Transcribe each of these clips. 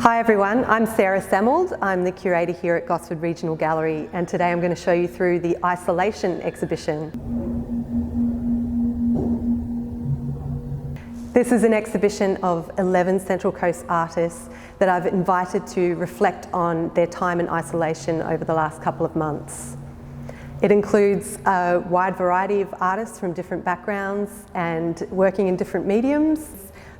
Hi everyone, I'm Sarah Sammold. I'm the curator here at Gosford Regional Gallery, and today I'm going to show you through the Isolation exhibition. This is an exhibition of 11 Central Coast artists that I've invited to reflect on their time in isolation over the last couple of months. It includes a wide variety of artists from different backgrounds and working in different mediums.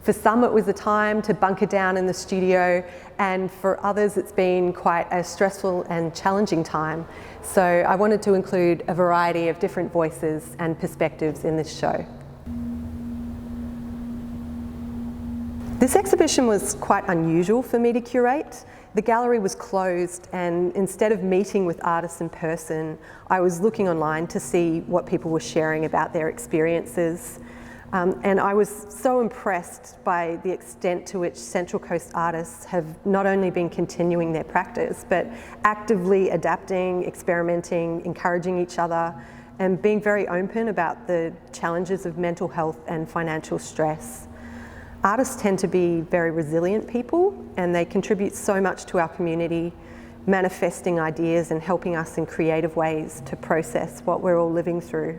For some it was a time to bunker down in the studio, and for others it's been quite a stressful and challenging time. So I wanted to include a variety of different voices and perspectives in this show. This exhibition was quite unusual for me to curate. The gallery was closed, and instead of meeting with artists in person, I was looking online to see what people were sharing about their experiences. And I was so impressed by the extent to which Central Coast artists have not only been continuing their practice, but actively adapting, experimenting, encouraging each other, and being very open about the challenges of mental health and financial stress. Artists tend to be very resilient people, and they contribute so much to our community, manifesting ideas and helping us in creative ways to process what we're all living through.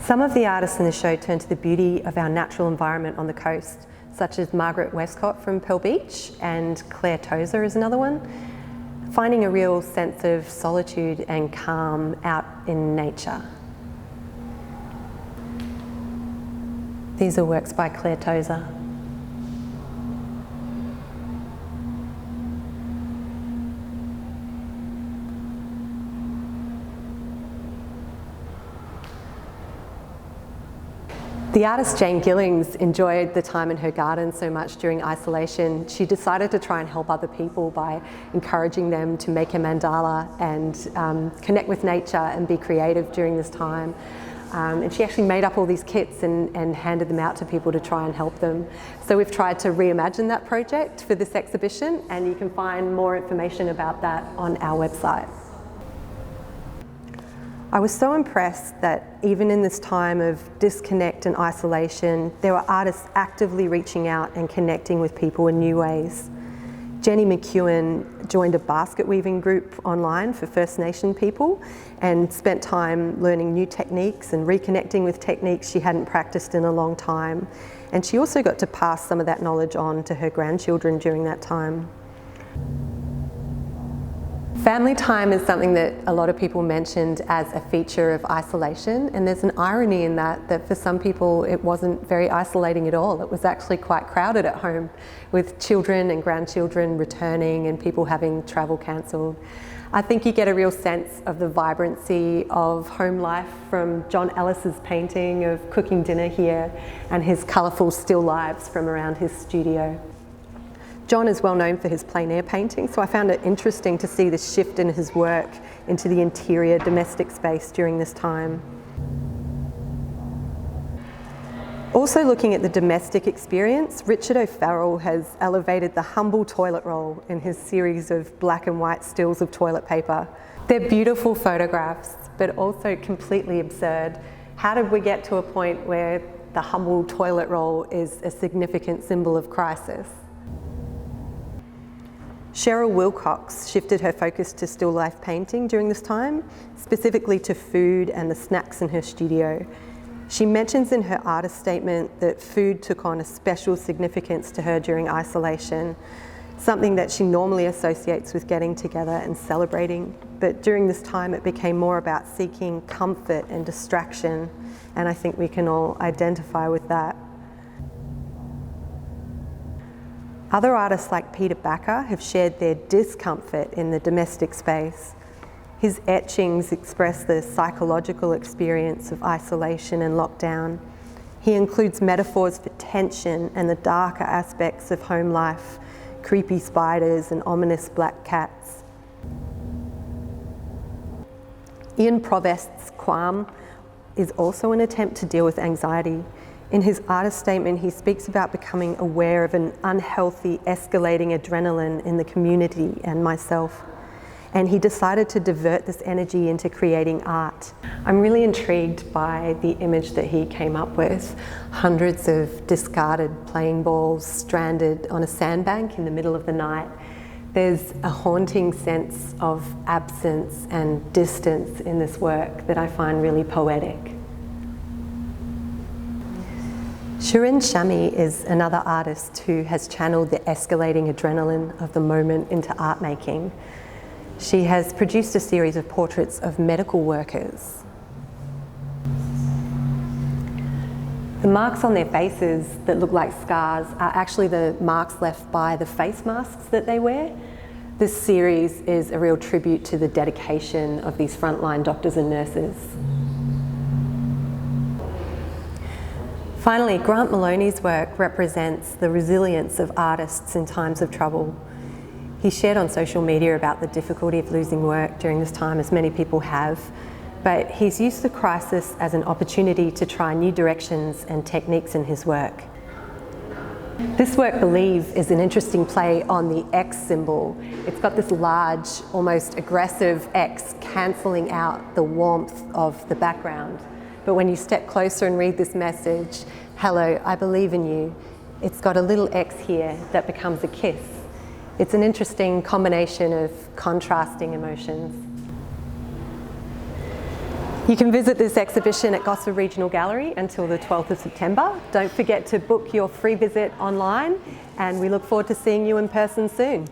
Some of the artists in the show turn to the beauty of our natural environment on the coast, such as Margaret Westcott from Pearl Beach, and Tozer is another one, finding a real sense of solitude and calm out in nature. These are works by Tozer. The artist Jane Gillings enjoyed the time in her garden so much during isolation, she decided to try and help other people by encouraging them to make a mandala and connect with nature and be creative during this time. And she actually made up all these kits and handed them out to people to try and help them. So we've tried to reimagine that project for this exhibition, and you can find more information about that on our website. I was so impressed that even in this time of disconnect and isolation, there were artists actively reaching out and connecting with people in new ways. Jenni McEwen joined a basket weaving group online for First Nation people and spent time learning new techniques and reconnecting with techniques she hadn't practiced in a long time. And she also got to pass some of that knowledge on to her grandchildren during that time. Family time is something that a lot of people mentioned as a feature of isolation, and there's an irony in that for some people it wasn't very isolating at all. It was actually quite crowded at home, with children and grandchildren returning and people having travel cancelled. I think you get a real sense of the vibrancy of home life from Jon Ellis's painting of cooking dinner here and his colourful still lives from around his studio. Jon is well known for his plein air painting, so I found it interesting to see the shift in his work into the interior domestic space during this time. Also looking at the domestic experience, Richard O'Farrell has elevated the humble toilet roll in his series of black and white stills of toilet paper. They're beautiful photographs, but also completely absurd. How did we get to a point where the humble toilet roll is a significant symbol of crisis? Cheryl Willcox shifted her focus to still life painting during this time, specifically to food and the snacks in her studio. She mentions in her artist statement that food took on a special significance to her during isolation, something that she normally associates with getting together and celebrating. But during this time it became more about seeking comfort and distraction, and I think we can all identify with that. Other artists like Baka have shared their discomfort in the domestic space. His etchings express the psychological experience of isolation and lockdown. He includes metaphors for tension and the darker aspects of home life, creepy spiders and ominous black cats. Ian Provest's Qualm is also an attempt to deal with anxiety. In his artist statement, he speaks about becoming aware of an unhealthy, escalating adrenaline in the community and myself. and he decided to divert this energy into creating art. I'm really intrigued by the image that he came up with. Hundreds of discarded playing balls stranded on a sandbank in the middle of the night. There's a haunting sense of absence and distance in this work that I find really poetic. Shirin Shamie is another artist who has channeled the escalating adrenaline of the moment into art making. She has produced a series of portraits of medical workers. The marks on their faces that look like scars are actually the marks left by the face masks that they wear. This series is a real tribute to the dedication of these frontline doctors and nurses. Finally, Grant Molony's work represents the resilience of artists in times of trouble. He shared on social media about the difficulty of losing work during this time, as many people have, but he's used the crisis as an opportunity to try new directions and techniques in his work. This work, Believe, is an interesting play on the X symbol. It's got this large, almost aggressive X cancelling out the warmth of the background. But when you step closer and read this message, "Hello, I believe in you," it's got a little X here that becomes a kiss. It's an interesting combination of contrasting emotions. You can visit this exhibition at Gosford Regional Gallery until the 12th of September. Don't forget to book your free visit online, and we look forward to seeing you in person soon.